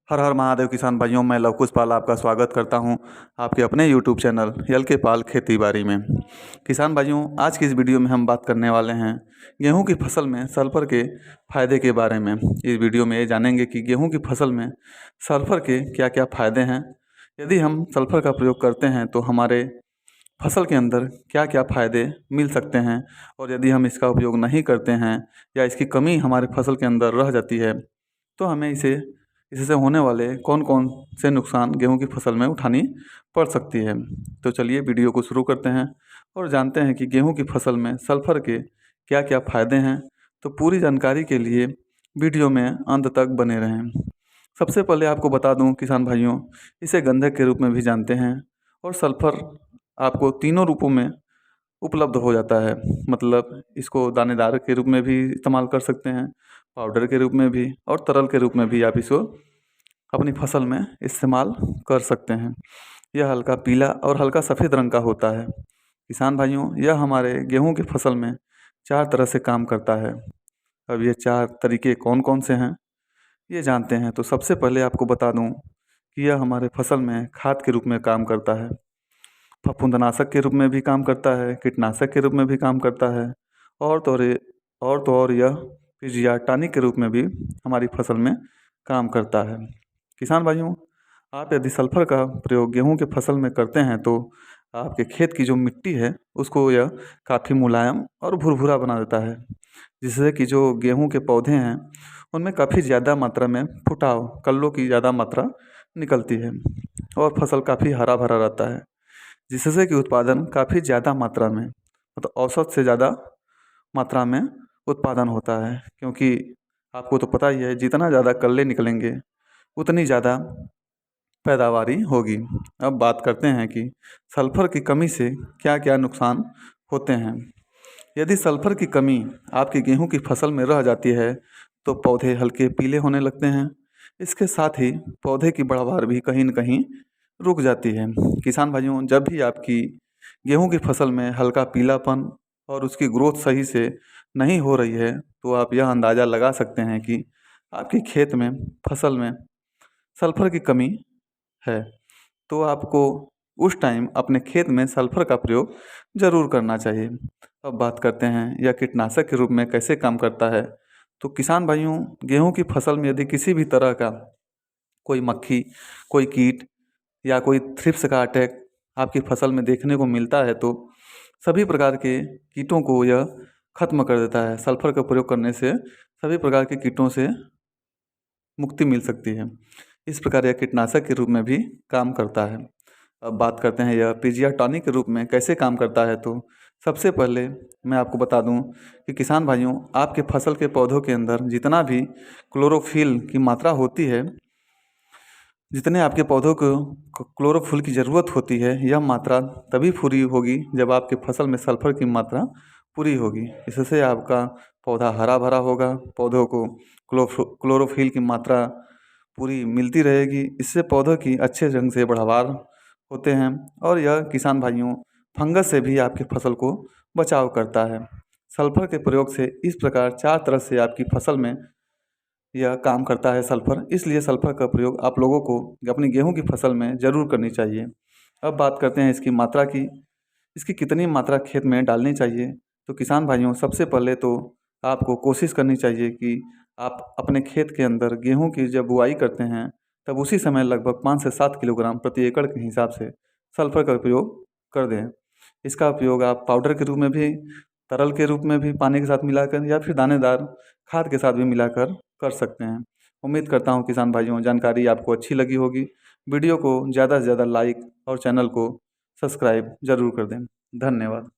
हर हर महादेव किसान भाइयों, मैं लवकुश पाल आपका स्वागत करता हूं आपके अपने YouTube चैनल यल के पाल खेती बाड़ी में। किसान भाइयों, आज की इस वीडियो में हम बात करने वाले हैं गेहूं की फसल में सल्फर के फ़ायदे के बारे में। इस वीडियो में ये जानेंगे कि गेहूं की फसल में सल्फर के क्या क्या फ़ायदे हैं, यदि हम सल्फर का प्रयोग करते हैं तो हमारे फसल के अंदर क्या क्या फ़ायदे मिल सकते हैं, और यदि हम इसका उपयोग नहीं करते हैं या इसकी कमी हमारे फसल के अंदर रह जाती है तो हमें इससे होने वाले कौन कौन से नुकसान गेहूं की फसल में उठानी पड़ सकती है। तो चलिए वीडियो को शुरू करते हैं और जानते हैं कि गेहूं की फसल में सल्फर के क्या क्या फ़ायदे हैं। तो पूरी जानकारी के लिए वीडियो में अंत तक बने रहें। सबसे पहले आपको बता दूं किसान भाइयों, इसे गंधक के रूप में भी जानते हैं और सल्फर आपको तीनों रूपों में उपलब्ध हो जाता है। मतलब इसको दानेदार के रूप में भी इस्तेमाल कर सकते हैं, पाउडर के रूप में भी, और तरल के रूप में भी आप इसको अपनी फसल में इस्तेमाल कर सकते हैं। यह हल्का पीला और हल्का सफ़ेद रंग का होता है। किसान भाइयों, यह हमारे गेहूं की फसल में 4 तरह से काम करता है। अब ये 4 तरीके कौन कौन से हैं ये जानते हैं। तो सबसे पहले आपको बता दूं कि यह हमारे फसल में खाद के रूप में काम करता है, फफूंदनाशक के रूप में भी काम करता है, कीटनाशक के रूप में भी काम करता है, और तो और यह पीजिया टॉनिक के रूप में भी हमारी फसल में काम करता है। किसान भाइयों, आप यदि सल्फर का प्रयोग गेहूं के फसल में करते हैं तो आपके खेत की जो मिट्टी है उसको यह काफ़ी मुलायम और भुरभुरा बना देता है, जिससे कि जो गेहूं के पौधे हैं उनमें काफ़ी ज़्यादा मात्रा में फुटाव, कल्लों की ज़्यादा मात्रा निकलती है और फसल काफ़ी हरा भरा रहता है, जिससे कि उत्पादन काफ़ी ज़्यादा मात्रा में, मतलब औसत से ज़्यादा मात्रा में उत्पादन होता है। क्योंकि आपको तो पता ही है, जितना ज़्यादा कल्ले निकलेंगे उतनी ज़्यादा पैदावारी होगी। अब बात करते हैं कि सल्फर की कमी से क्या क्या नुकसान होते हैं। यदि सल्फर की कमी आपकी गेहूं की फसल में रह जाती है तो पौधे हल्के पीले होने लगते हैं। इसके साथ ही पौधे की बढ़वार भी कहीं न कहीं रुक जाती है। किसान भाइयों, जब भी आपकी गेहूं की फसल में हल्का पीलापन और उसकी ग्रोथ सही से नहीं हो रही है तो आप यह अंदाज़ा लगा सकते हैं कि आपके खेत में, फसल में सल्फर की कमी है। तो आपको उस टाइम अपने खेत में सल्फर का प्रयोग ज़रूर करना चाहिए। अब बात करते हैं यह कीटनाशक के रूप में कैसे काम करता है। तो किसान भाइयों, गेहूं की फसल में यदि किसी भी तरह का कोई मक्खी, कोई कीट या कोई थ्रिप्स का अटैक आपकी फसल में देखने को मिलता है तो सभी प्रकार के कीटों को यह खत्म कर देता है। सल्फर का प्रयोग करने से सभी प्रकार के कीटों से मुक्ति मिल सकती है। इस प्रकार यह कीटनाशक के रूप में भी काम करता है। अब बात करते हैं यह पीजिया टॉनिक के रूप में कैसे काम करता है। तो सबसे पहले मैं आपको बता दूं कि किसान भाइयों, आपके फसल के पौधों के अंदर जितना भी क्लोरोफिल की मात्रा होती है, जितने आपके पौधों को क्लोरोफिल की ज़रूरत होती है, यह मात्रा तभी पूरी होगी जब आपके फसल में सल्फर की मात्रा पूरी होगी। इससे आपका पौधा हरा भरा होगा, पौधों को क्लोरोफिल की मात्रा पूरी मिलती रहेगी। इससे पौधों की अच्छे ढंग से बढ़वार होते हैं और यह किसान भाइयों फंगस से भी आपकी फसल को बचाव करता है। सल्फर के प्रयोग से इस प्रकार 4 तरह से आपकी फसल में यह काम करता है सल्फर। इसलिए सल्फर का प्रयोग आप लोगों को अपनी गेहूं की फसल में ज़रूर करनी चाहिए। अब बात करते हैं इसकी मात्रा की, इसकी कितनी मात्रा खेत में डालनी चाहिए। तो किसान भाइयों, सबसे पहले तो आपको कोशिश करनी चाहिए कि आप अपने खेत के अंदर गेहूं की जब बुआई करते हैं तब उसी समय लगभग 5 से 7 किलोग्राम प्रति एकड़ के हिसाब से सल्फर का उपयोग कर दें। इसका उपयोग आप पाउडर के रूप में भी, तरल के रूप में भी पानी के साथ मिलाकर, या फिर दानेदार खाद के साथ भी मिलाकर कर सकते हैं। उम्मीद करता हूँ किसान भाइयों जानकारी आपको अच्छी लगी होगी। वीडियो को ज़्यादा से ज़्यादा लाइक और चैनल को सब्सक्राइब ज़रूर कर दें। धन्यवाद।